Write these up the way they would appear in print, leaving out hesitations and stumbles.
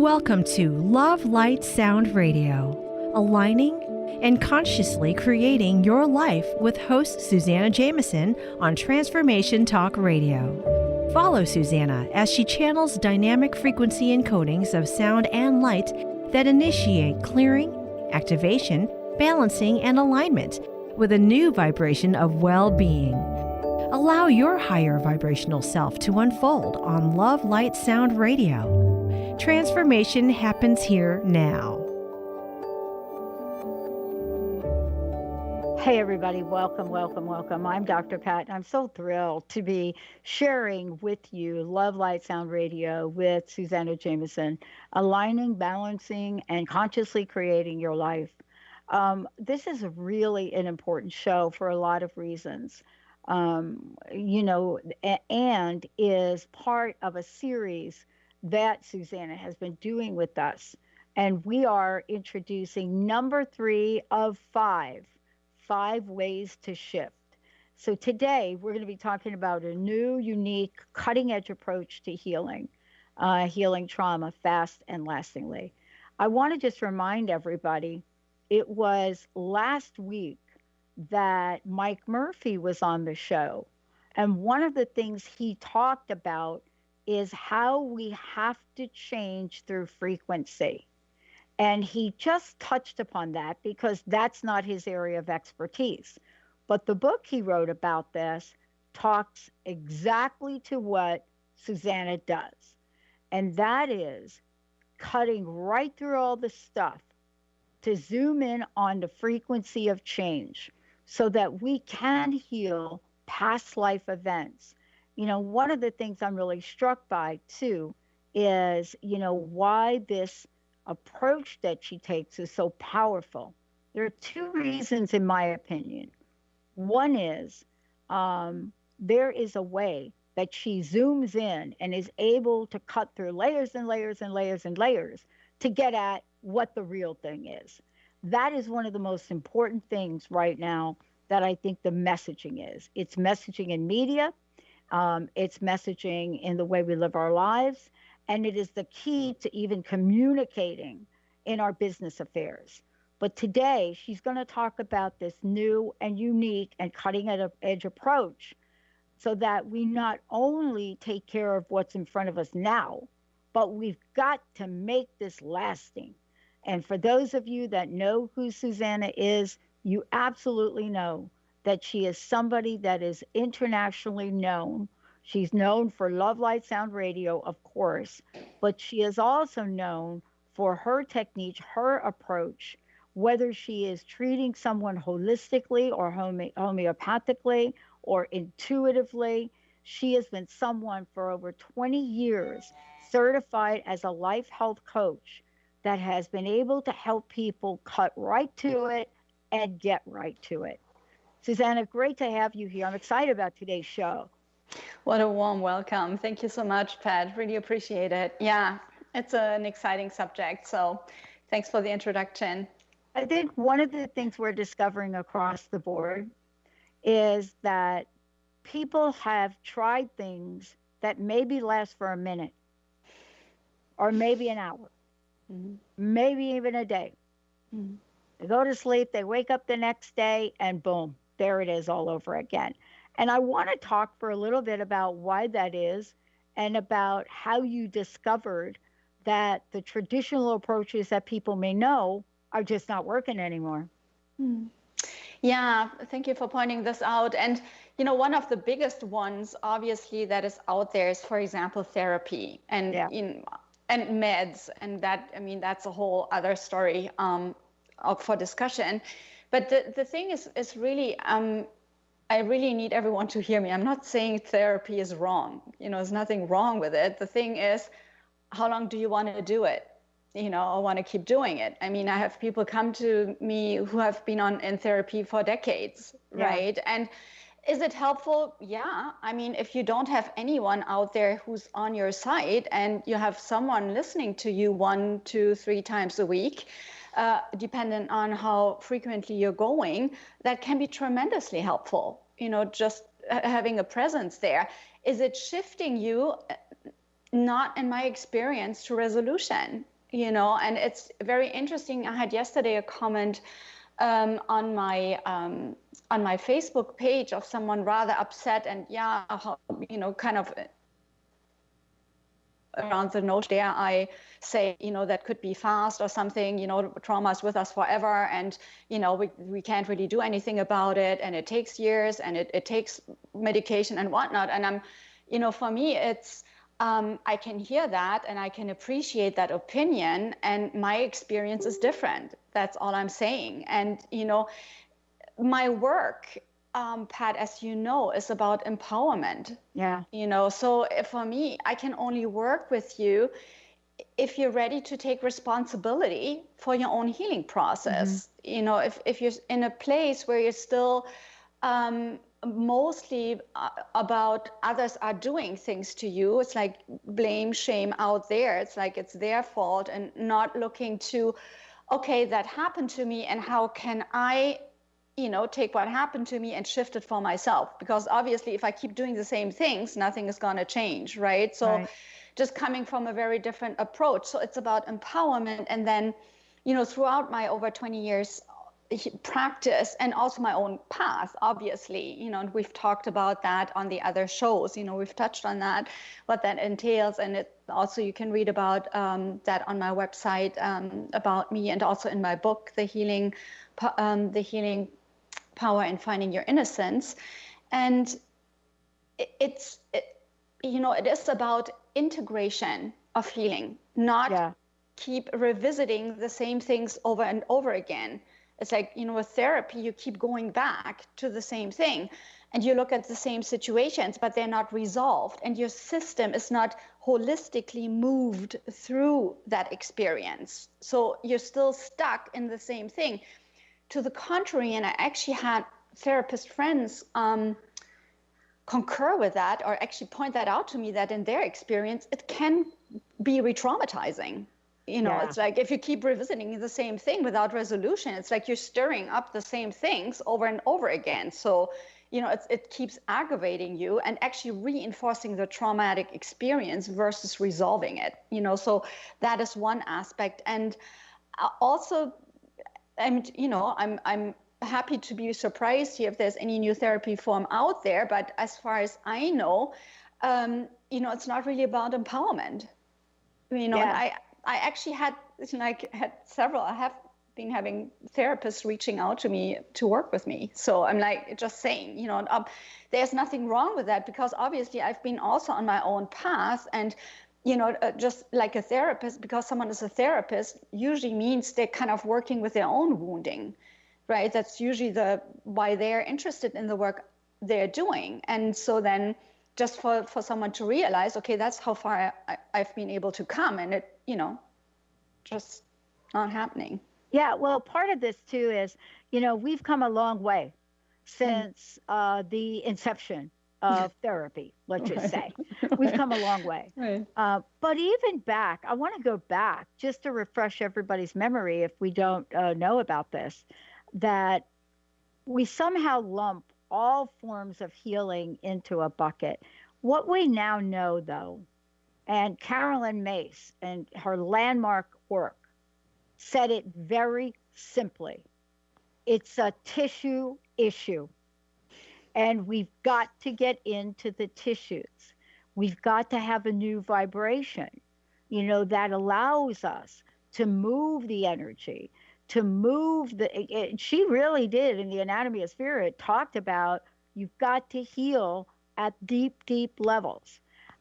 Welcome to LoveLight-Sound Radio, aligning and consciously creating your life with host Suzanna Jamieson on Transformation Talk Radio. Follow Suzanna as she channels dynamic frequency encodings of sound and light that initiate clearing, activation, balancing, and alignment with a new vibration of well-being. Allow your higher vibrational self to unfold on LoveLight-Sound Radio. Transformation happens here now. Hey everybody, welcome. I'm Dr. Pat, and I'm so thrilled to be sharing with you Love, Light, Sound Radio with Suzanna Jamieson, aligning, balancing, and consciously creating your life. This is really an important show for a lot of reasons, and is part of a series that Suzanna has been doing with us. And we are introducing number 3 of 5 ways to shift. So today we're going to be talking about a new, unique, cutting-edge approach to healing trauma fast and lastingly. I want to just remind everybody, it was last week that Mike Murphy was on the show. And one of the things he talked about is how we have to change through frequency. And he just touched upon that because that's not his area of expertise. But the book he wrote about this talks exactly to what Suzanna does. And that is cutting right through all the stuff to zoom in on the frequency of change so that we can heal past life events. You know, one of the things I'm really struck by, too, is, why this approach that she takes is so powerful. There are 2 reasons, in my opinion. One is there is a way that she zooms in and is able to cut through layers and layers and layers and layers to get at what the real thing is. That is one of the most important things right now that I think the messaging is. It's messaging in media. It's messaging in the way we live our lives, and it is the key to even communicating in our business affairs. But today, she's going to talk about this new and unique and cutting-edge approach so that we not only take care of what's in front of us now, but we've got to make this lasting. And for those of you that know who Suzanna is, you absolutely know that she is somebody that is internationally known. She's known for Love, Light, Sound Radio, of course, but she is also known for her technique, her approach, whether she is treating someone holistically or homeopathically or intuitively. She has been someone for over 20 years certified as a life health coach that has been able to help people cut right to it and get right to it. Suzanna, great to have you here. I'm excited about today's show. What a warm welcome. Thank you so much, Pat. Really appreciate it. Yeah, it's an exciting subject. So thanks for the introduction. I think one of the things we're discovering across the board is that people have tried things that maybe last for a minute or maybe an hour, maybe even a day. They go to sleep, they wake up the next day, and boom, there it is all over again. And I want to talk for a little bit about why that is and about how you discovered that the traditional approaches that people may know are just not working anymore. Yeah, thank you for pointing this out. And, one of the biggest ones, obviously, that is out there is, for example, therapy and meds. And that's a whole other story up for discussion. But the thing is really, I really need everyone to hear me. I'm not saying therapy is wrong. There's nothing wrong with it. The thing is, how long do you want to do it? I want to keep doing it. I have people come to me who have been in therapy for decades, right? And is it helpful? Yeah. If you don't have anyone out there who's on your side and you have someone listening to you 1, 2, 3 times a week, dependent on how frequently you're going, that can be tremendously helpful. Just having a presence there. Is it shifting you? not, in my experience, to resolution, and it's very interesting. I had yesterday a comment on my Facebook page of someone rather upset and kind of around the notion there. I say, that could be fast or something, trauma is with us forever, and we can't really do anything about it, and it takes years, and it takes medication and whatnot. And I'm, for me, it's I can hear that and I can appreciate that opinion, and my experience is different. That's all I'm saying. And my work, Pat, as you know, is about empowerment. Yeah. So for me, I can only work with you if you're ready to take responsibility for your own healing process. If you're in a place where you're still mostly about others are doing things to you, it's like blame, shame out there. It's like it's their fault, and not looking to, okay, that happened to me, and how can I take what happened to me and shift it for myself? Because obviously, if I keep doing the same things, nothing is going to change, right? So right. Just coming from a very different approach. So it's about empowerment. And then, throughout my over 20 years practice, and also my own path, obviously, and we've talked about that on the other shows, we've touched on that, what that entails. And it also, you can read about that on my website, about me, and also in my book, The Healing Power in Finding Your Innocence. And it is about integration of healing, not keep revisiting the same things over and over again. It's like, with therapy, you keep going back to the same thing, and you look at the same situations, but they're not resolved, and your system is not holistically moved through that experience. So you're still stuck in the same thing. To the contrary, and I actually had therapist friends concur with that, or actually point that out to me, that in their experience, it can be re-traumatizing. It's like if you keep revisiting the same thing without resolution, it's like you're stirring up the same things over and over again. So, it keeps aggravating you and actually reinforcing the traumatic experience versus resolving it. So that is one aspect. And also, I'm happy to be surprised here if there's any new therapy form out there. But as far as I know, it's not really about empowerment. And I actually had several. I have been having therapists reaching out to me to work with me. So I'm like, just saying, there's nothing wrong with that, because obviously I've been also on my own path. And just like a therapist, because someone is a therapist usually means they're kind of working with their own wounding, right? That's usually why they're interested in the work they're doing. And so then just for someone to realize, okay, that's how far I've been able to come, and it, just not happening. Yeah, well, part of this too is, we've come a long way since the inception of therapy, let's just say. We've come a long way. Right. But even back, I want to go back just to refresh everybody's memory if we don't know about this, that we somehow lump all forms of healing into a bucket. What we now know, though, and Carolyn Mace and her landmark work said it very simply, it's a tissue issue. And we've got to get into the tissues. We've got to have a new vibration, that allows us to move the energy, to move she really did in the Anatomy of Spirit, talked about you've got to heal at deep, deep levels.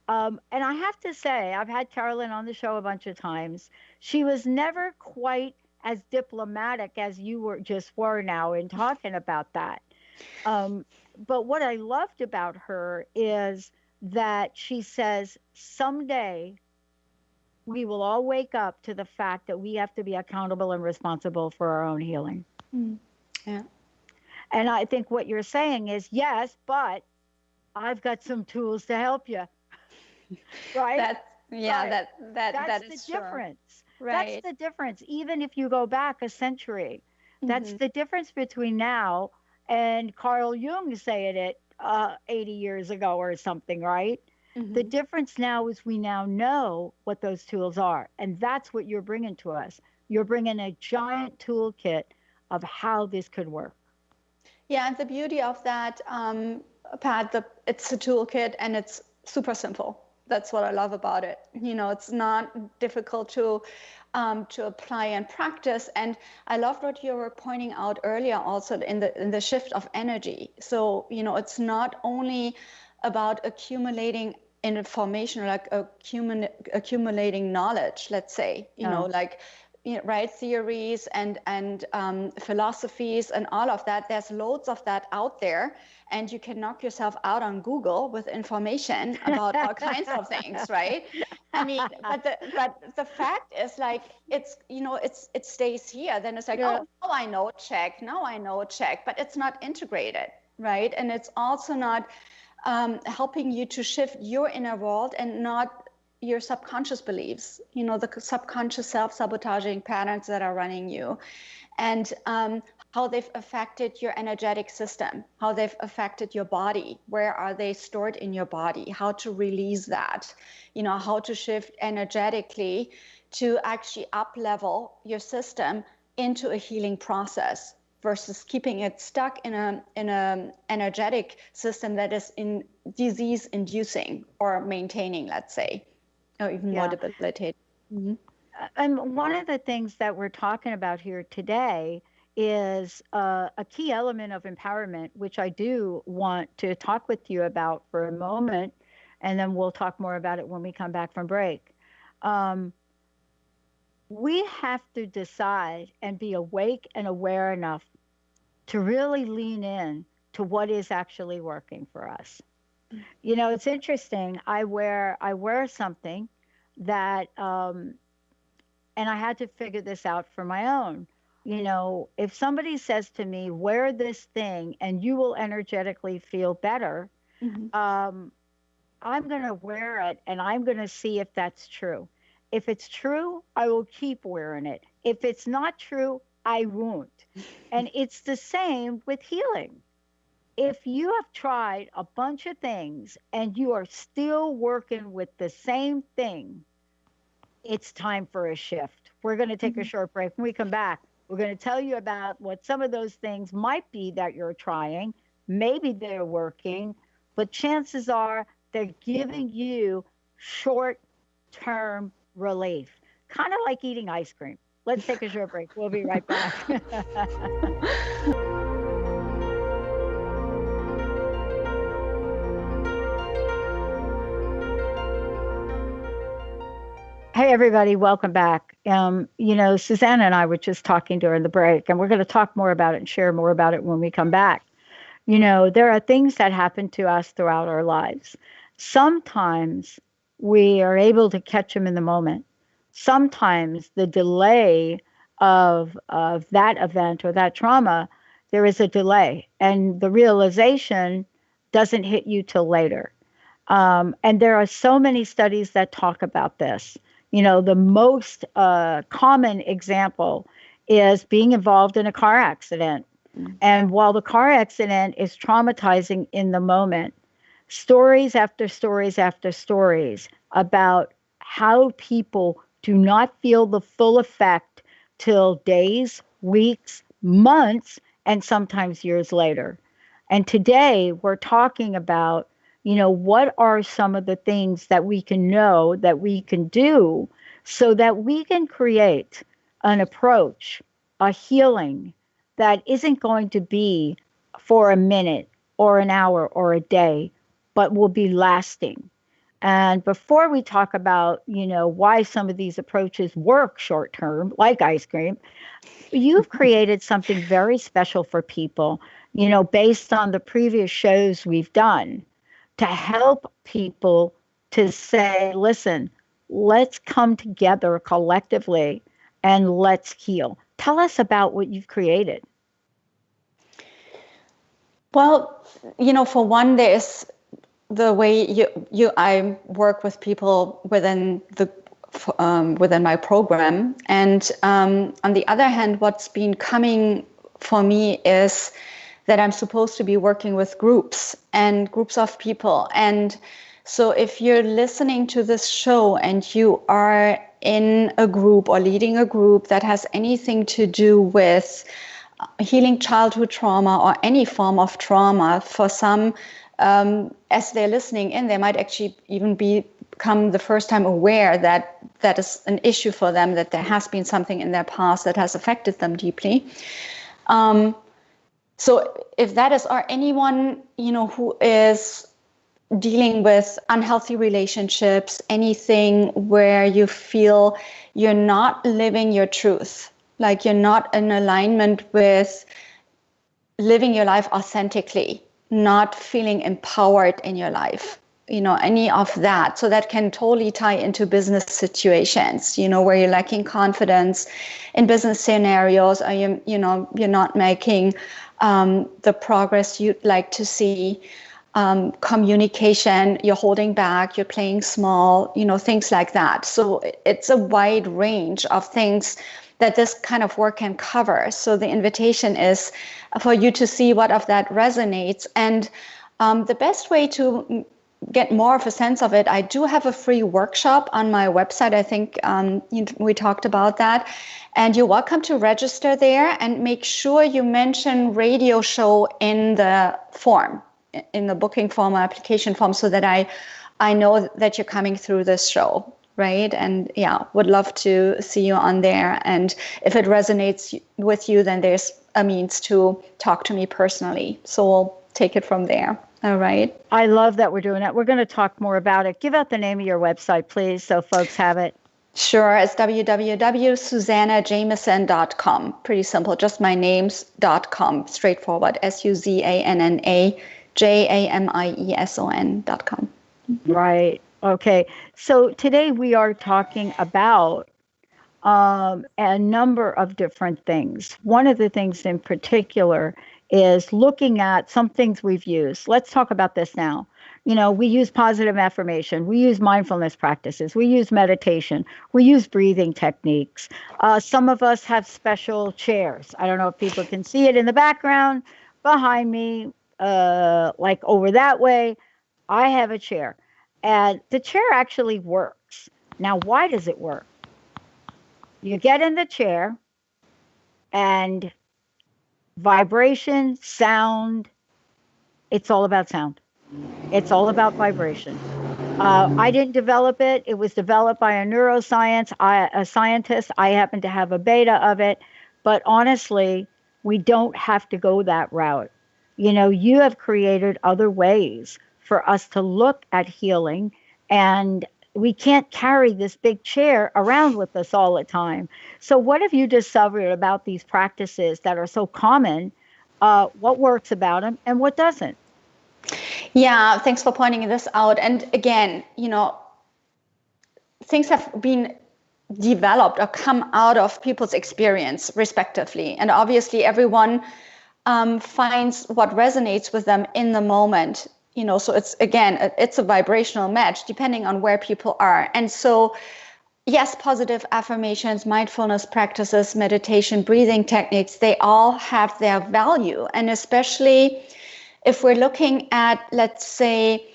And I have to say, I've had Carolyn on the show a bunch of times. She was never quite as diplomatic as you were now in talking about that. But what I loved about her is that she says, someday we will all wake up to the fact that we have to be accountable and responsible for our own healing. Yeah. And I think what you're saying is, yes, but I've got some tools to help you. Right? That's the difference. Right. That's the difference. Even if you go back a century, that's the difference between now and Carl Jung saying it 80 years ago or something, right? The difference now is we now know what those tools are. And that's what you're bringing to us. You're bringing a giant toolkit of how this could work. Yeah, and the beauty of that, Pat, it's a toolkit and it's super simple. That's what I love about it. You know, it's not difficult to apply and practice. And I loved what you were pointing out earlier, also in the shift of energy. So, you know, it's not only about accumulating information, like accumulating knowledge, let's say, you know, like, you know, right, theories and philosophies and all of that. There's loads of that out there, and you can knock yourself out on Google with information about all kinds of things, right? I mean, but the fact is, like, it's, you know, it stays here. Then it's like, oh, now I know, check. Now I know, check. But it's not integrated, right? And it's also not helping you to shift your inner world and not your subconscious beliefs, you know, the subconscious self-sabotaging patterns that are running you, and how they've affected your energetic system, how they've affected your body, where are they stored in your body, how to release that, you know, how to shift energetically to actually up-level your system into a healing process versus keeping it stuck in a energetic system that is in disease inducing or maintaining, let's say, or even more debilitating. And one of the things that we're talking about here today is a key element of empowerment, which I do want to talk with you about for a moment, and then we'll talk more about it when we come back from break. We have to decide and be awake and aware enough to really lean in to what is actually working for us. You know, it's interesting. I wear something that, and I had to figure this out for my own. You know, if somebody says to me, wear this thing and you will energetically feel better, I'm going to wear it and I'm going to see if that's true. If it's true, I will keep wearing it. If it's not true, I won't. And it's the same with healing. If you have tried a bunch of things and you are still working with the same thing, it's time for a shift. We're going to take a short break. When we come back, we're going to tell you about what some of those things might be that you're trying. Maybe they're working, but chances are they're giving you short-term relief, kind of like eating ice cream. Let's take a short break. We'll be right back. Hey, everybody, welcome back. You know, Suzanna and I were just talking during the break, and we're going to talk more about it and share more about it when we come back. You know, there are things that happen to us throughout our lives. Sometimes we are able to catch them in the moment. Sometimes the delay of that event or that trauma, there is a delay, and the realization doesn't hit you till later. And there are so many studies that talk about this. You know, the most common example is being involved in a car accident. And while the car accident is traumatizing in the moment, stories after stories after stories about how people do not feel the full effect till days, weeks, months, and sometimes years later. And today we're talking about, you know, what are some of the things that we can know, that we can do, so that we can create an approach, a healing that isn't going to be for a minute or an hour or a day, but will be lasting. And before we talk about, you know, why some of these approaches work short term, like ice cream, you've created something very special for people, you know, based on the previous shows we've done, to help people to say, listen, let's come together collectively and let's heal. Tell us about what you've created. Well, you know, for one, there's the way I work with people within my program, and on the other hand, what's been coming for me is that I'm supposed to be working with groups of people, and So if you're listening to this show and you are in a group or leading a group that has anything to do with healing childhood trauma or any form of trauma, for some, as they're listening in, they might actually even become the first time aware that that is an issue for them, that there has been something in their past that has affected them deeply. So if that is, or anyone, who is dealing with unhealthy relationships, anything where you feel you're not living your truth, like you're not in alignment with living your life authentically, not feeling empowered in your life, any of that. So that can totally tie into business situations, where you're lacking confidence in business scenarios, or you're not making the progress you'd like to see. Communication, you're holding back, you're playing small, things like that. So it's a wide range of things that this kind of work can cover. So the invitation is for you to see what of that resonates. And the best way to get more of a sense of it, I do have a free workshop on my website. I think we talked about that. And you're welcome to register there, and make sure you mention radio show in the form, in the booking form or application form, so that I know that you're coming through this show, right? And would love to see you on there. And if it resonates with you, then there's a means to talk to me personally. So we'll take it from there. All right. I love that we're doing that. We're going to talk more about it. Give out the name of your website, please, so folks have it. Sure. It's www.suzannajamieson.com. Pretty simple. Just my names.com. Straightforward. SUZANNAJAMIESON.com. Right. Okay. So today we are talking about a number of different things. One of the things in particular is looking at some things we've used. Let's talk about this now. We use positive affirmation. We use mindfulness practices. We use meditation. We use breathing techniques. Some of us have special chairs. I don't know if people can see it in the background behind me, like over that way. I have a chair, and the chair actually works. Now, why does it work? You get in the chair, and vibration, sound, it's all about sound. It's all about vibration. I didn't develop it. It was developed by a neuroscience, a scientist. I happen to have a beta of it. But honestly, we don't have to go that route. You have created other ways for us to look at healing, and we can't carry this big chair around with us all the time. So what have you discovered about these practices that are so common? What works about them and what doesn't? Yeah, thanks for pointing this out. And again, things have been developed or come out of people's experience respectively. And obviously everyone finds what resonates with them in the moment. So it's a vibrational match depending on where people are. And so, yes, positive affirmations, mindfulness practices, meditation, breathing techniques, they all have their value. And especially if we're looking at, let's say,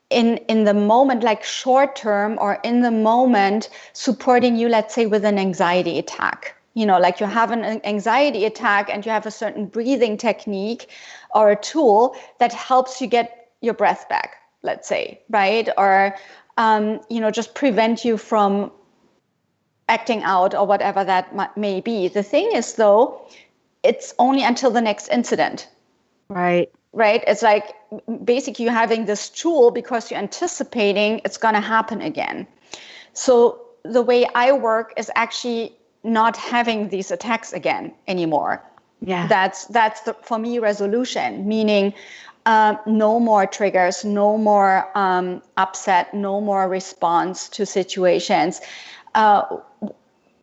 in the moment, like short term, or in the moment, supporting you, let's say, with an anxiety attack. Like you have an anxiety attack and you have a certain breathing technique or a tool that helps you get your breath back, let's say, right? Or, just prevent you from acting out or whatever that may be. The thing is, though, it's only until the next incident. Right. Right? It's like basically you're having this tool because you're anticipating it's going to happen again. So the way I work is actually not having these attacks again anymore. Yeah. That's the, for me, resolution, meaning no more triggers, no more upset, no more response to situations,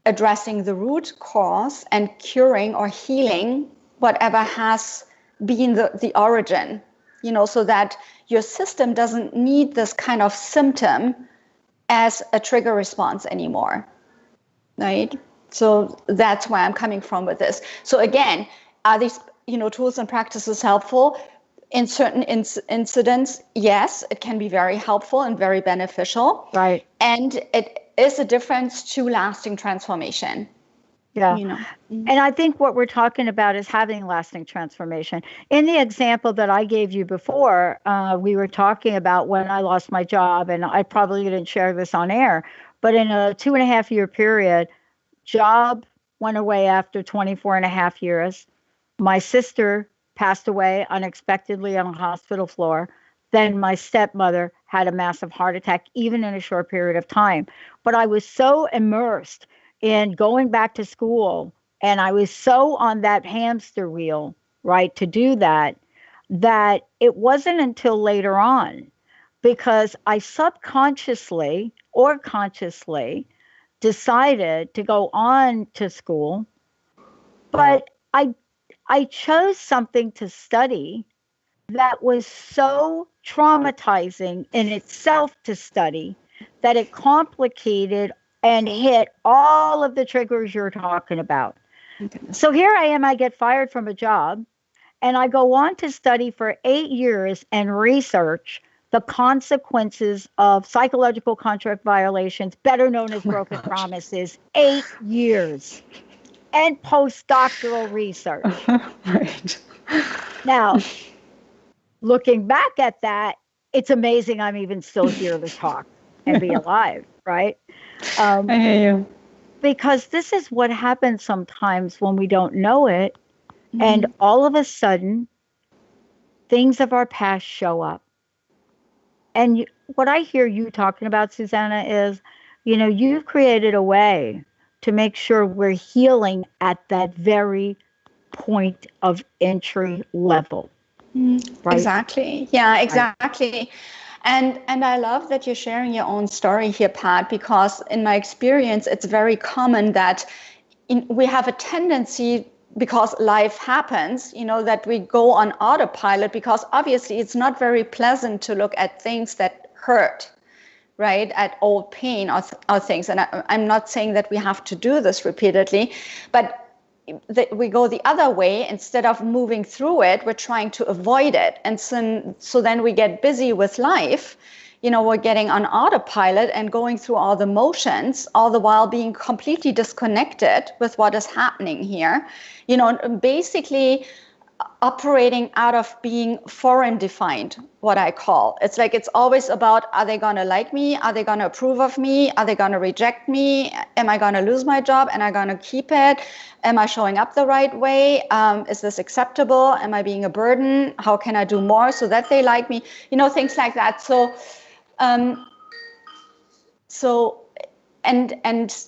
addressing the root cause and curing or healing whatever has been the origin, so that your system doesn't need this kind of symptom as a trigger response anymore, right? So that's where I'm coming from with this. So again, are these, tools and practices helpful? in certain incidents, yes, it can be very helpful and very beneficial. Right. And it is a difference to lasting transformation. Yeah. And I think what we're talking about is having lasting transformation. In the example that I gave you before, we were talking about when I lost my job, and I probably didn't share this on air, but in a 2.5-year period, job went away after 24 and a half years. My sister passed away unexpectedly on a hospital floor. Then my stepmother had a massive heart attack, even in a short period of time. But I was so immersed in going back to school, and I was so on that hamster wheel, right, to do that, that it wasn't until later on, because I subconsciously or consciously decided to go on to school, but I chose something to study that was so traumatizing in itself to study that it complicated and hit all of the triggers you're talking about. So here I am, I get fired from a job, and I go on to study for 8 years and research the consequences of psychological contract violations, better known as broken promises. 8 years. And postdoctoral research. Right. Now, looking back at that, it's amazing I'm even still here to talk and be alive, right? I hear you. Because this is what happens sometimes when we don't know it, and all of a sudden, things of our past show up. And what I hear you talking about, Suzanna, is, you've created a way to make sure we're healing at that very point of entry level. Right? Exactly. Yeah, exactly. Right. And I love that you're sharing your own story here, Pat, because in my experience, it's very common that we have a tendency, because life happens, that we go on autopilot, because obviously it's not very pleasant to look at things that hurt, right? At old pain or things. And I'm not saying that we have to do this repeatedly, but we go the other way. Instead of moving through it, we're trying to avoid it. And so then we get busy with life. We're getting on autopilot and going through all the motions, all the while being completely disconnected with what is happening here. Basically operating out of being foreign defined, what I call. It's like, it's always about, are they going to like me? Are they going to approve of me? Are they going to reject me? Am I going to lose my job? Am I going to keep it? Am I showing up the right way? Is this acceptable? Am I being a burden? How can I do more so that they like me? Things like that. And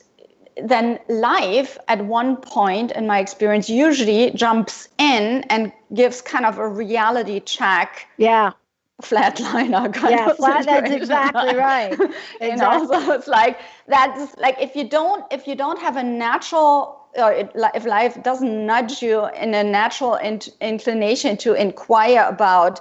then life at one point, in my experience, usually jumps in and gives kind of a reality check. Yeah. Flatliner kind of situation. That's exactly right. Exactly. So it's like, that's like, if you don't have a natural, or if life doesn't nudge you in a natural inclination to inquire about,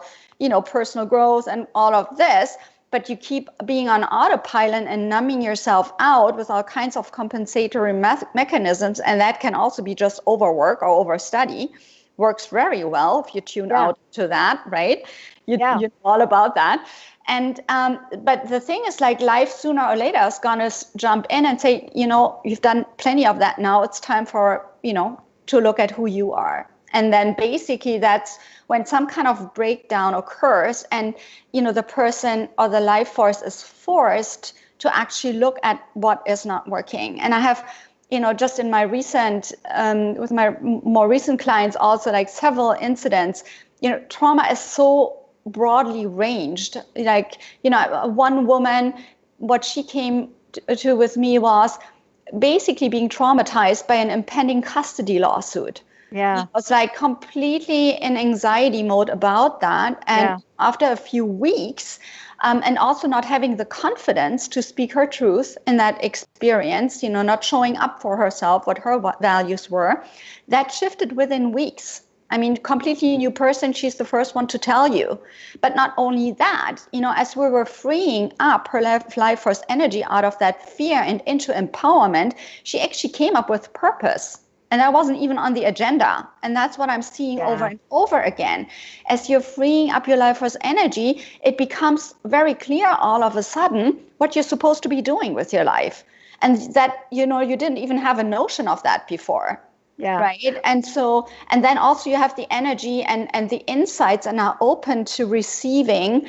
personal growth and all of this, but you keep being on autopilot and numbing yourself out with all kinds of compensatory mechanisms, and that can also be just overwork or overstudy. Works very well if you tune out to that, right? You know all about that. And but the thing is, like, life sooner or later is gonna jump in and say, you've done plenty of that now. It's time for, to look at who you are. And then basically that's when some kind of breakdown occurs, and the person or the life force is forced to actually look at what is not working. And I have, just in my recent, with my more recent clients, also like several incidents. Trauma is so broadly ranged. Like, one woman, what she came to with me was basically being traumatized by an impending custody lawsuit. Yeah. I was like completely in anxiety mode about that. And after a few weeks, and also not having the confidence to speak her truth in that experience, not showing up for herself, what her values were, that shifted within weeks. I mean, completely new person. She's the first one to tell you. But not only that, as we were freeing up her life force energy out of that fear and into empowerment, she actually came up with purpose And that wasn't even on the agenda. And that's what I'm seeing over and over again. As you're freeing up your life force energy, it becomes very clear all of a sudden what you're supposed to be doing with your life. And that, you didn't even have a notion of that before. Yeah. Right. And then also you have the energy and the insights are now open to receiving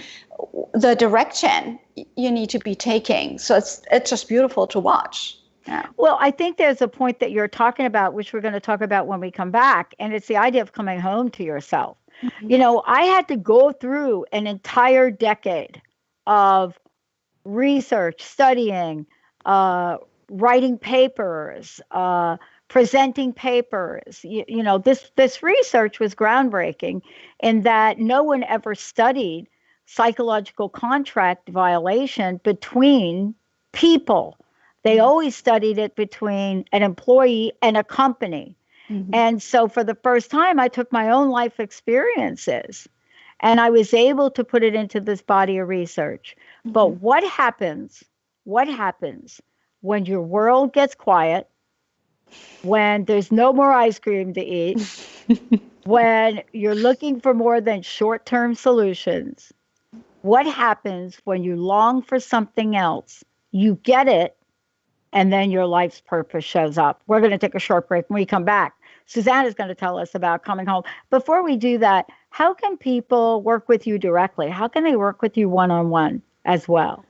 the direction you need to be taking. So it's just beautiful to watch. Yeah. Well, I think there's a point that you're talking about, which we're going to talk about when we come back. And it's the idea of coming home to yourself. Mm-hmm. I had to go through an entire decade of research, studying, writing papers, presenting papers. This research was groundbreaking in that no one ever studied psychological contract violation between people. They always studied it between an employee and a company. Mm-hmm. And so for the first time, I took my own life experiences and I was able to put it into this body of research. Mm-hmm. But what happens when your world gets quiet, when there's no more ice cream to eat, when you're looking for more than short-term solutions? What happens when you long for something else? You get it, and then your life's purpose shows up. We're going to take a short break. When we come back, Suzanna is going to tell us about coming home. Before we do that, how can people work with you directly? How can they work with you one-on-one as well?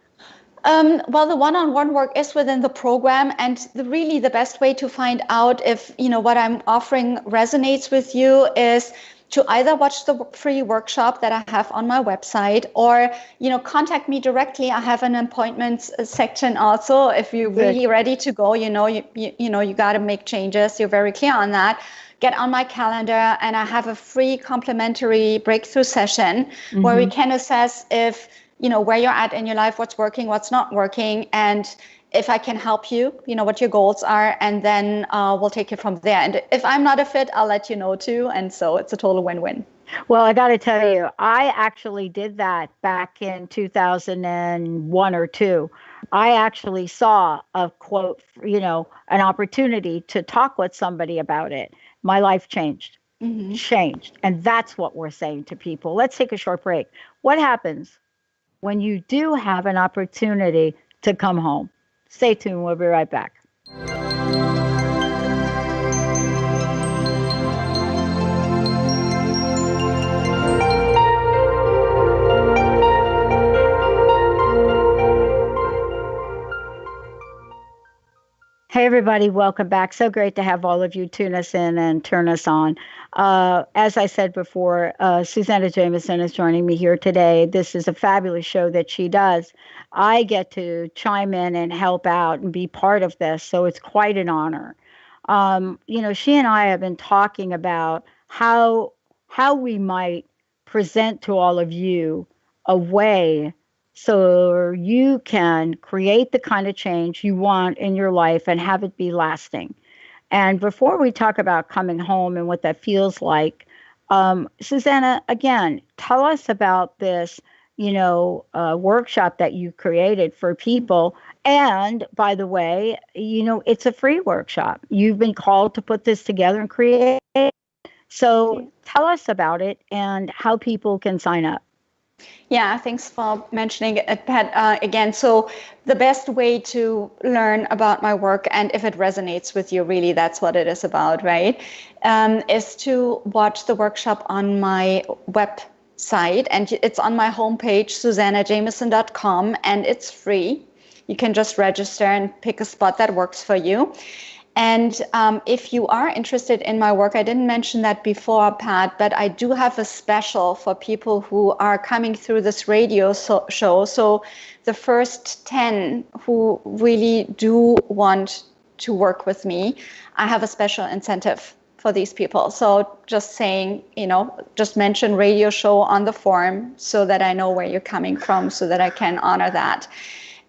Well, the one-on-one work is within the program, and really the best way to find out if what I'm offering resonates with you is to either watch the free workshop that I have on my website, or contact me directly. I have an appointments section also. If you're really ready to go, you got to make changes. You're very clear on that. Get on my calendar, and I have a free complimentary breakthrough session where we can assess if where you're at in your life, what's working, what's not working, and if I can help you, what your goals are, and then we'll take it from there. And if I'm not a fit, I'll let you know too. And so it's a total win-win. Well, I got to tell you, I actually did that back in 2001 or 2. I actually saw a quote, an opportunity to talk with somebody about it. My life changed. Changed. And that's what we're saying to people. Let's take a short break. What happens when you do have an opportunity to come home? Stay tuned. We'll be right back. Hey, everybody. Welcome back. So great to have all of you tune us in and turn us on. As I said before, Suzanna Jamieson is joining me here today. This is a fabulous show that she does. I get to chime in and help out and be part of this, so it's quite an honor. She and I have been talking about how we might present to all of you a way so you can create the kind of change you want in your life and have it be lasting. And before we talk about coming home and what that feels like, Suzanna, again, tell us about this, workshop that you created for people. And by the way, it's a free workshop. You've been called to put this together and create it. So tell us about it and how people can sign up. Yeah, thanks for mentioning it, Pat. Again, so the best way to learn about my work, and if it resonates with you, really, that's what it is about, right? Is to watch the workshop on my website, and it's on my homepage, SuzannaJamieson.com, and it's free. You can just register and pick a spot that works for you. And if you are interested in my work, I didn't mention that before, Pat, but I do have a special for people who are coming through this radio show. So the first 10 who really do want to work with me, I have a special incentive for these people. So just saying, just mention radio show on the form so that I know where you're coming from, so that I can honor that.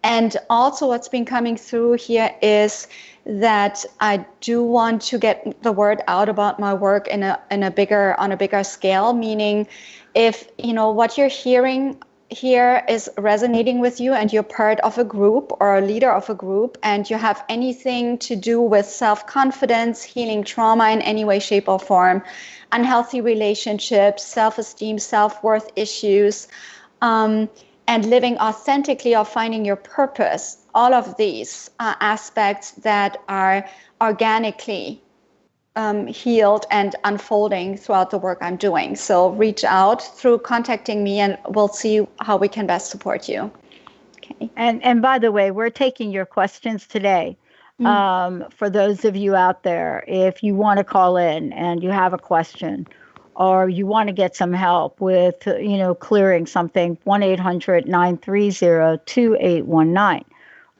And also what's been coming through here is that I do want to get the word out about my work on a bigger scale, meaning if what you're hearing here is resonating with you and you're part of a group or a leader of a group and you have anything to do with self-confidence, healing trauma in any way, shape, or form, unhealthy relationships, self-esteem, self-worth issues, and living authentically or finding your purpose, all of these are aspects that are organically healed and unfolding throughout the work I'm doing. So reach out through contacting me and we'll see how we can best support you. Okay. And by the way, we're taking your questions today. For those of you out there, if you want to call in and you have a question or you want to get some help with, clearing something, 1-800-930-2819,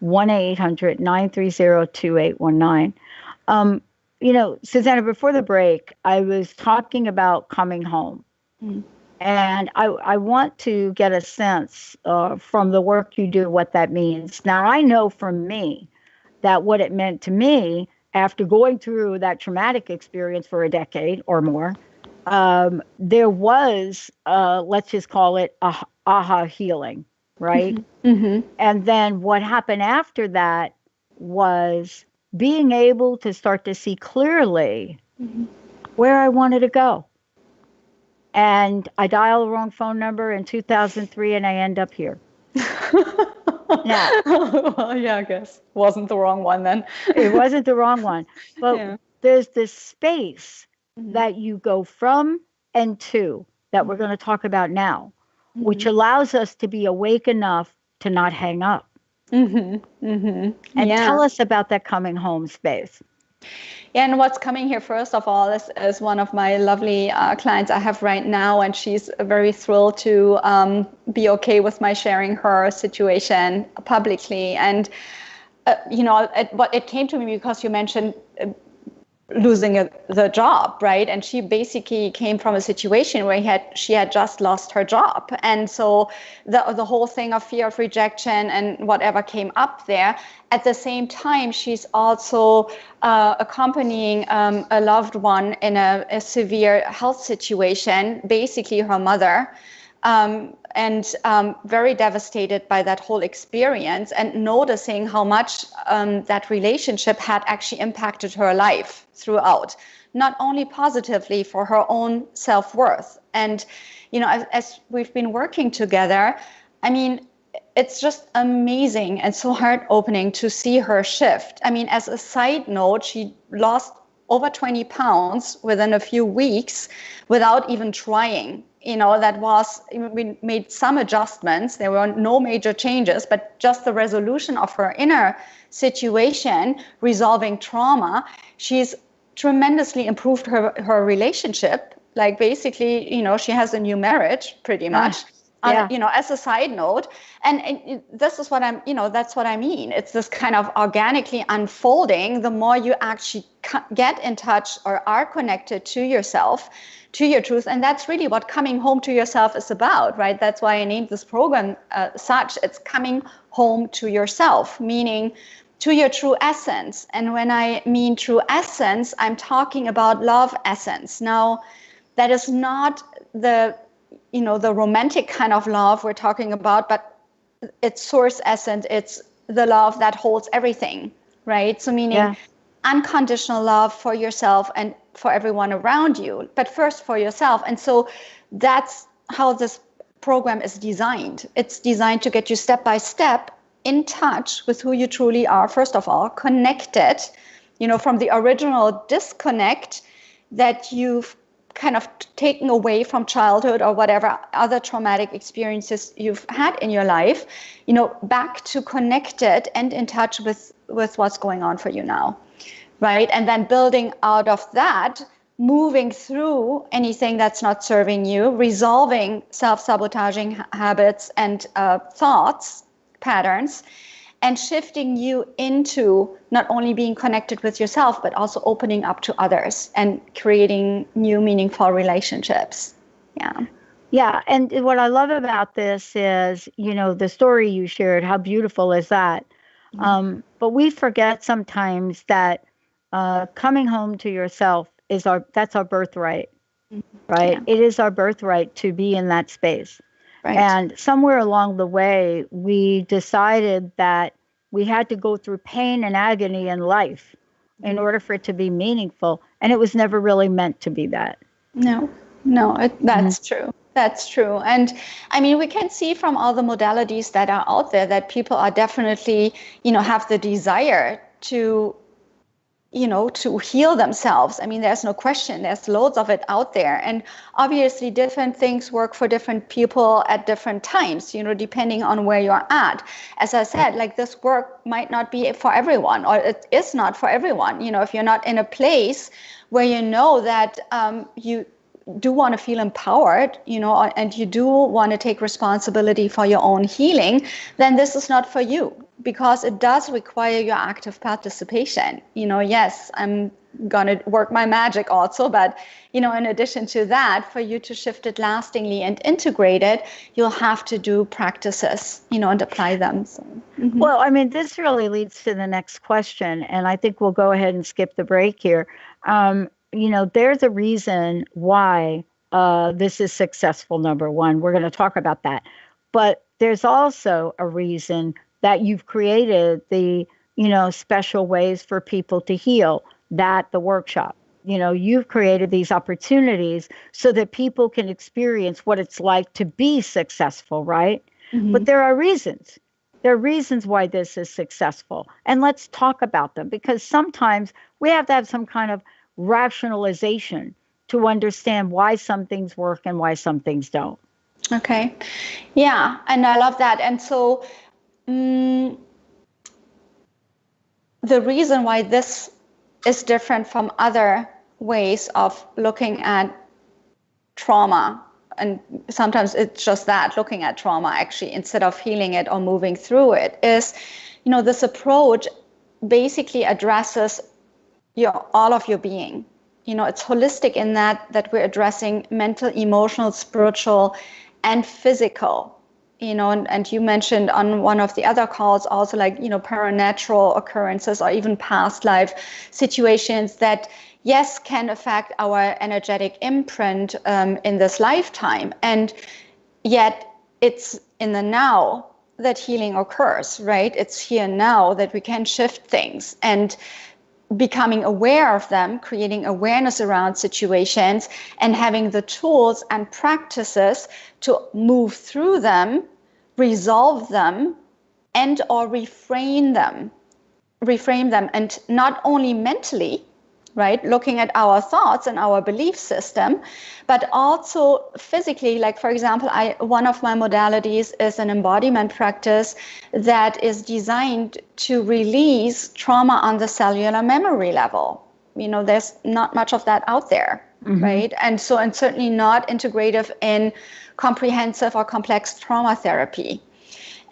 1-800-930-2819. Suzanna, before the break, I was talking about coming home. And I want to get a sense from the work you do what that means. Now, I know from me that what it meant to me after going through that traumatic experience for a decade or more, there was, let's just call it aha healing, right? And then what happened after that was being able to start to see clearly where I wanted to go. And I dial the wrong phone number in 2003 and I end up here. Now, well, yeah, I guess. Wasn't the wrong one then. It wasn't the wrong one. But there's this space that you go from and to that we're going to talk about now, which allows us to be awake enough to not hang up. And tell us about that coming home space. Yeah, and what's coming here, first of all, is one of my lovely clients I have right now, and she's very thrilled to be okay with my sharing her situation publicly. And, it came to me because you mentioned losing the job, right? And she basically came from a situation where she had just lost her job. And so the whole thing of fear of rejection and whatever came up there. At the same time, she's also accompanying a loved one in a severe health situation, basically her mother, and very devastated by that whole experience and noticing how much that relationship had actually impacted her life throughout, not only positively for her own self-worth. And, as we've been working together, I mean, it's just amazing and so heart-opening to see her shift. I mean, as a side note, she lost over 20 pounds within a few weeks without even trying. We made some adjustments. There were no major changes, but just the resolution of her inner situation, resolving trauma, she's tremendously improved her relationship. Like basically, she has a new marriage pretty much. As a side note, and this is what that's what I mean. It's this kind of organically unfolding. The more you actually get in touch or are connected to yourself, to your truth, and that's really what coming home to yourself is about, right? That's why I named this program such. It's coming home to yourself, meaning to your true essence. And when I mean true essence, I'm talking about love essence. Now, that is not the romantic kind of love we're talking about, but it's source essence. It's the love that holds everything, right? So meaning unconditional love for yourself and for everyone around you, but first for yourself. And so that's how this program is designed. It's designed to get you step by step in touch with who you truly are, first of all, connected, from the original disconnect that you've kind of taken away from childhood or whatever other traumatic experiences you've had in your life, back to connected and in touch with what's going on for you now, right? And then building out of that, moving through anything that's not serving you, resolving self-sabotaging habits and thoughts, patterns, and shifting you into not only being connected with yourself, but also opening up to others and creating new meaningful relationships. Yeah. And what I love about this is, the story you shared, how beautiful is that? But we forget sometimes that coming home to yourself that's our birthright, right? It is our birthright to be in that space. Right. And somewhere along the way, we decided that we had to go through pain and agony in life in order for it to be meaningful. And it was never really meant to be that. No, that's true. That's true. And I mean, we can see from all the modalities that are out there that people are definitely, have the desire to to heal themselves. I mean, there's no question. There's loads of it out there. And obviously different things work for different people at different times, depending on where you're at. As I said, like this work might not be for everyone, or it is not for everyone. If you're not in a place where you know that you do want to feel empowered, and you do want to take responsibility for your own healing, then this is not for you, because it does require your active participation. Yes, I'm going to work my magic also, but, in addition to that, for you to shift it lastingly and integrate it, you'll have to do practices, and apply them. So, Well, I mean, this really leads to the next question, and I think we'll go ahead and skip the break here. There's a reason why this is successful, number one. We're going to talk about that. But there's also a reason that you've created the, special ways for people to heal, that the workshop. You've created these opportunities so that people can experience what it's like to be successful, right? But there are reasons. There are reasons why this is successful. And let's talk about them, because sometimes we have to have some kind of rationalization to understand why some things work and why some things don't. Okay. Yeah. And I love that. And so the reason why this is different from other ways of looking at trauma, and sometimes it's just that, looking at trauma actually, instead of healing it or moving through it, is, this approach basically addresses all of your being. It's holistic in that we're addressing mental, emotional, spiritual, and physical. And you mentioned on one of the other calls also, like, paranatural occurrences or even past life situations that, yes, can affect our energetic imprint in this lifetime. And yet it's in the now that healing occurs, right? It's here now that we can shift things, and becoming aware of them, creating awareness around situations, and having the tools and practices to move through them, resolve them, and or reframe them, and not only mentally, right, looking at our thoughts and our belief system, but also physically. Like, for example, one of my modalities is an embodiment practice that is designed to release trauma on the cellular memory level. There's not much of that out there, right? And certainly not integrative in comprehensive or complex trauma therapy.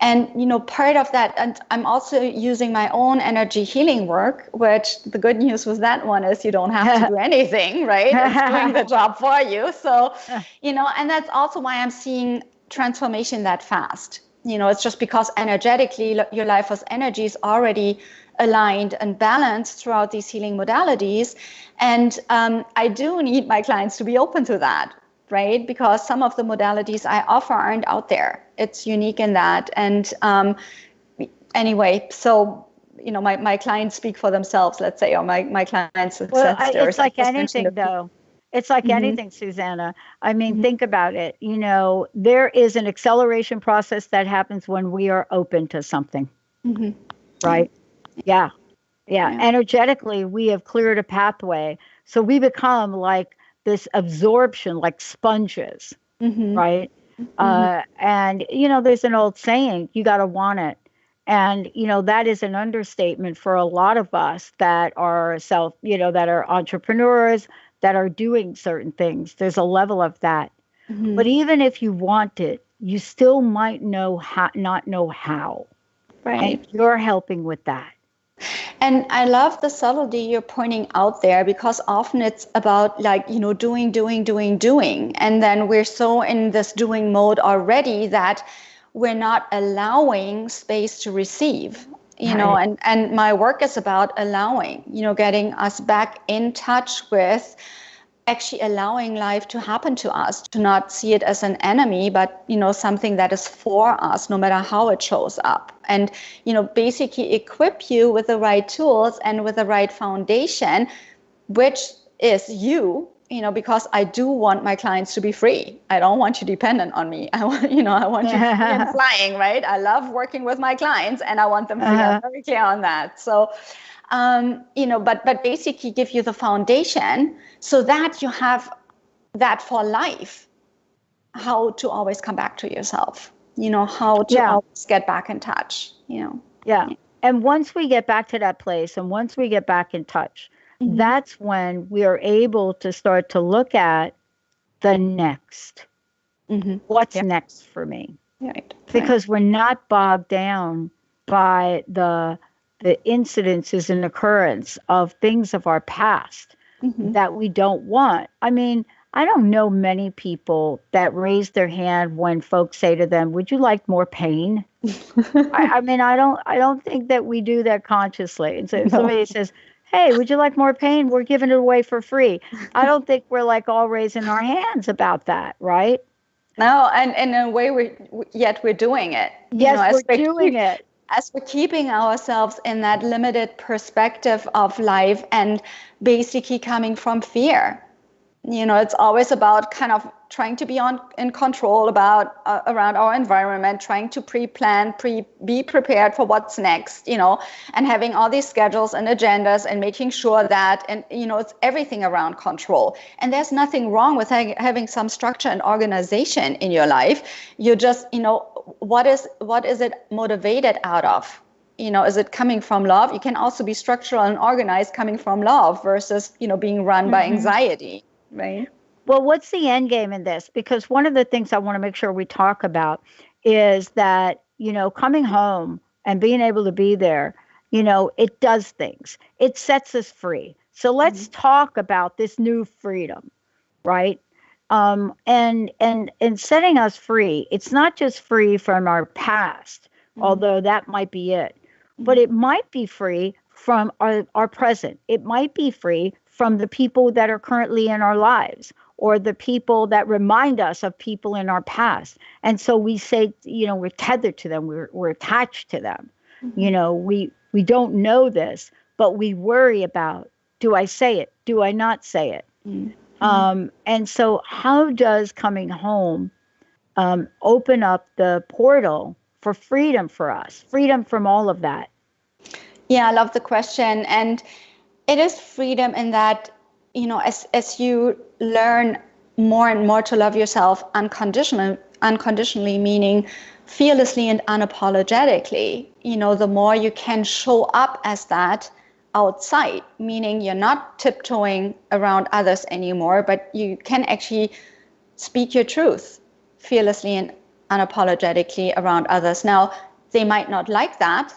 And, part of that, and I'm also using my own energy healing work, which the good news with that one is you don't have to do anything, right? It's doing the job for you. So, and that's also why I'm seeing transformation that fast. It's just because energetically your life force energy is already aligned and balanced throughout these healing modalities. And I do need my clients to be open to that, right? Because some of the modalities I offer aren't out there. It's unique in that. And anyway, so, my clients speak for themselves, let's say, or my clients' success stories. It's like anything, though. It's like anything, Susanna. I mean, think about it. There is an acceleration process that happens when we are open to something, right? Yeah. Energetically, we have cleared a pathway. So we become like this absorption, like sponges, right? And, there's an old saying, you got to want it. And, that is an understatement for a lot of us that are that are entrepreneurs, that are doing certain things. There's a level of that. But even if you want it, you still might not know how. Right. And you're helping with that. And I love the subtlety you're pointing out there, because often it's about doing. And then we're so in this doing mode already that we're not allowing space to receive, and my work is about allowing, getting us back in touch with actually allowing life to happen to us, to not see it as an enemy, but, something that is for us, no matter how it shows up. And, basically equip you with the right tools and with the right foundation, which is you, because I do want my clients to be free. I don't want you dependent on me. I want you free and flying, right? I love working with my clients and I want them free. I'm very clear on that. So, but basically give you the foundation so that you have that for life, how to always come back to yourself, how to always get back in touch, Yeah. And once we get back to that place and once we get back in touch, that's when we are able to start to look at the next. What's next for me? Right. Because we're not bogged down by the incidences and occurrence of things of our past that we don't want. I mean, I don't know many people that raise their hand when folks say to them, "Would you like more pain?" I mean, I don't think that we do that consciously. And so if somebody says, "Hey, would you like more pain? We're giving it away for free." I don't think we're like all raising our hands about that, right? No, and in a way, we're doing it. Yes, we're doing it. As we're keeping ourselves in that limited perspective of life and basically coming from fear. It's always about kind of trying to be in control about around our environment, trying to pre-plan, be prepared for what's next, and having all these schedules and agendas and making sure that, and it's everything around control. And there's nothing wrong with having some structure and organization in your life. You just, what is it motivated out of? Is it coming from love? You can also be structural and organized coming from love versus, being run by anxiety. Right. Well, what's the end game in this? Because one of the things I want to make sure we talk about is that, coming home and being able to be there, it does things. It sets us free. So let's talk about this new freedom, right? And setting us free. It's not just free from our past, although that might be it, but it might be free from our present. It might be free from the people that are currently in our lives or the people that remind us of people in our past. And so we say, we're tethered to them. We're attached to them. We don't know this, but we worry about, do I say it? Do I not say it? And so how does coming home open up the portal for freedom for us, freedom from all of that? Yeah, I love the question. And it is freedom in that, as you learn more and more to love yourself unconditionally, meaning fearlessly and unapologetically, the more you can show up as that outside, meaning you're not tiptoeing around others anymore, but you can actually speak your truth fearlessly and unapologetically around others. Now, they might not like that,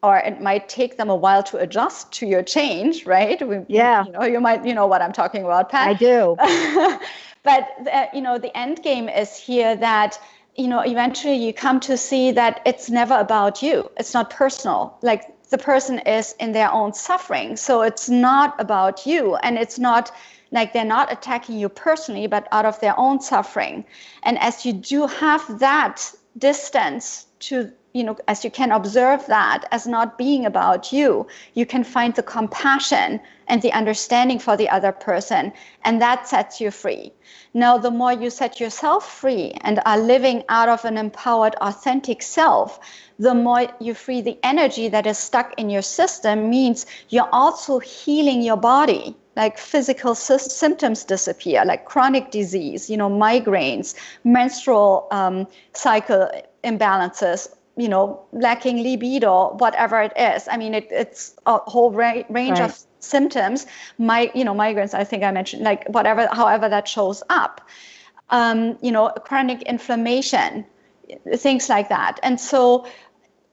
or it might take them a while to adjust to your change, right? You might, what I'm talking about, Pat. I do. But, the end game is here that, eventually you come to see that it's never about you. It's not personal. Like the person is in their own suffering. So it's not about you. And it's not like they're not attacking you personally, but out of their own suffering. And as you do have that distance to, as you can observe that as not being about you, you can find the compassion and the understanding for the other person, and that sets you free. Now, the more you set yourself free and are living out of an empowered, authentic self, the more you free the energy that is stuck in your system, means you're also healing your body. Like physical symptoms disappear, like chronic disease, migraines, menstrual cycle imbalances, lacking libido, whatever it is. I mean, it's a whole range of symptoms. Migraines, I think I mentioned, like however that shows up. Chronic inflammation, things like that. And so,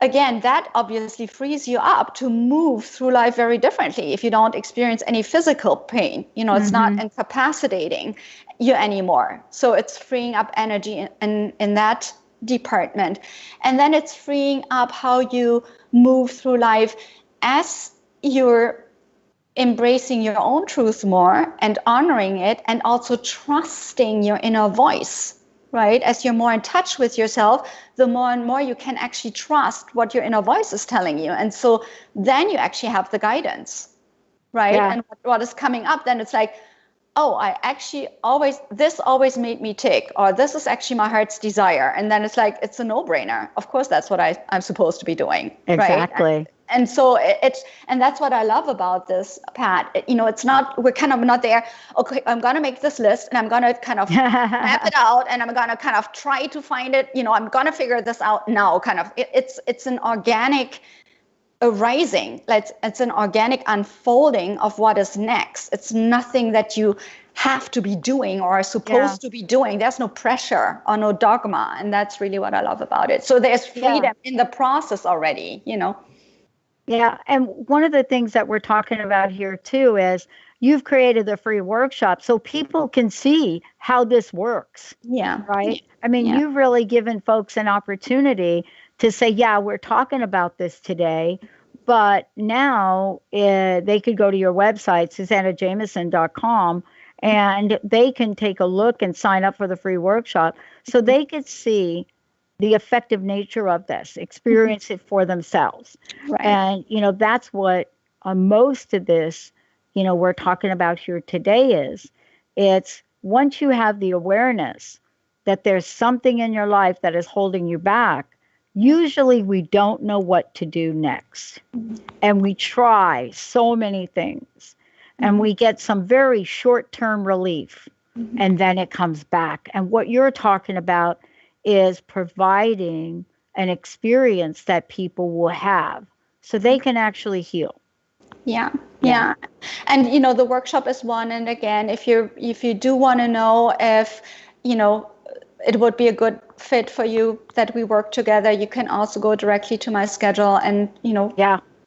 again, that obviously frees you up to move through life very differently if you don't experience any physical pain. It's not incapacitating you anymore. So it's freeing up energy in that department. And then it's freeing up how you move through life as you're embracing your own truth more and honoring it, and also trusting your inner voice, right? As you're more in touch with yourself, the more and more you can actually trust what your inner voice is telling you. And so then you actually have the guidance, right? Yeah. And what is coming up, then it's like, oh, I actually this always made me tick, or this is actually my heart's desire. And then it's like, it's a no-brainer. Of course, that's what I'm supposed to be doing. Exactly. Right? And so and that's what I love about this, Pat. It's not, we're kind of not there, okay, I'm going to make this list and I'm going to kind of map it out and I'm going to kind of try to find it. I'm going to figure this out now, kind of. It's an organic arising. It's an organic unfolding of what is next. It's nothing that you have to be doing or are supposed to be doing. There's no pressure or no dogma. And that's really what I love about it. So there's freedom in the process already, Yeah. And one of the things that we're talking about here too is you've created a free workshop so people can see how this works. Yeah. Right. I mean, you've really given folks an opportunity to say, yeah, we're talking about this today, but now they could go to your website, SuzannaJameson.com, and they can take a look and sign up for the free workshop so they could see the effective nature of this, experience it for themselves. Right. And, that's what most of this, we're talking about here today is, it's once you have the awareness that there's something in your life that is holding you back, usually we don't know what to do next. And we try so many things and we get some very short-term relief and then it comes back. And what you're talking about is providing an experience that people will have so they can actually heal. Yeah. And the workshop is one. And again, if you do want to know if it would be a good fit for you that we work together, you can also go directly to my schedule and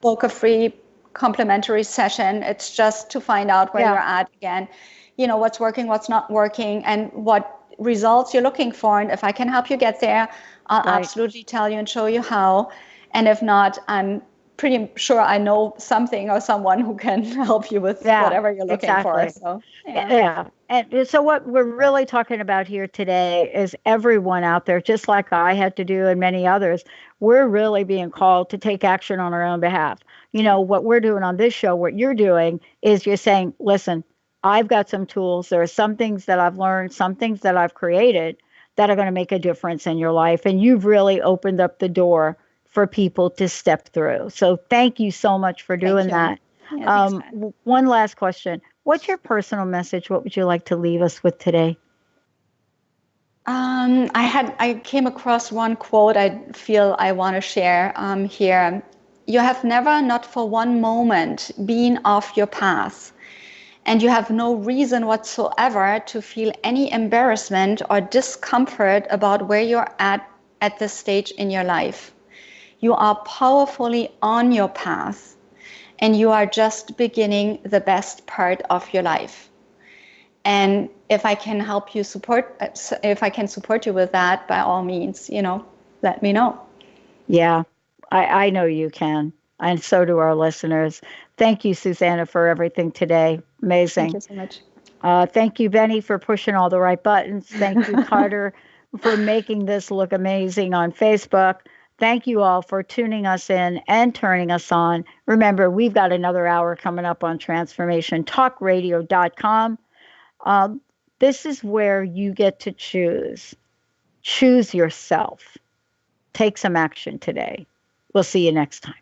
book a free complimentary session. It's just to find out where you're at again, what's working, what's not working, and what results you're looking for. And if I can help you get there, I'll absolutely tell you and show you how. And if not, I'm pretty sure I know something or someone who can help you with whatever you're looking for. So, And so what we're really talking about here today is everyone out there, just like I had to do and many others, we're really being called to take action on our own behalf. What we're doing on this show, what you're doing is you're saying, listen, I've got some tools. There are some things that I've learned, some things that I've created that are going to make a difference in your life. And you've really opened up the door for people to step through. So thank you so much for doing that. Yeah, one last question. What's your personal message? What would you like to leave us with today? I came across one quote I feel I want to share here. You have never, not for one moment, been off your path. And you have no reason whatsoever to feel any embarrassment or discomfort about where you're at this stage in your life. You are powerfully on your path, and you are just beginning the best part of your life. And if I can help you if I can support you with that, by all means, let me know. Yeah, I know you can. And so do our listeners. Thank you, Suzanna, for everything today. Amazing. Thank you so much. Thank you, Benny, for pushing all the right buttons. Thank you, Carter, for making this look amazing on Facebook. Thank you all for tuning us in and turning us on. Remember, we've got another hour coming up on transformationtalkradio.com. This is where you get to choose. Choose yourself. Take some action today. We'll see you next time.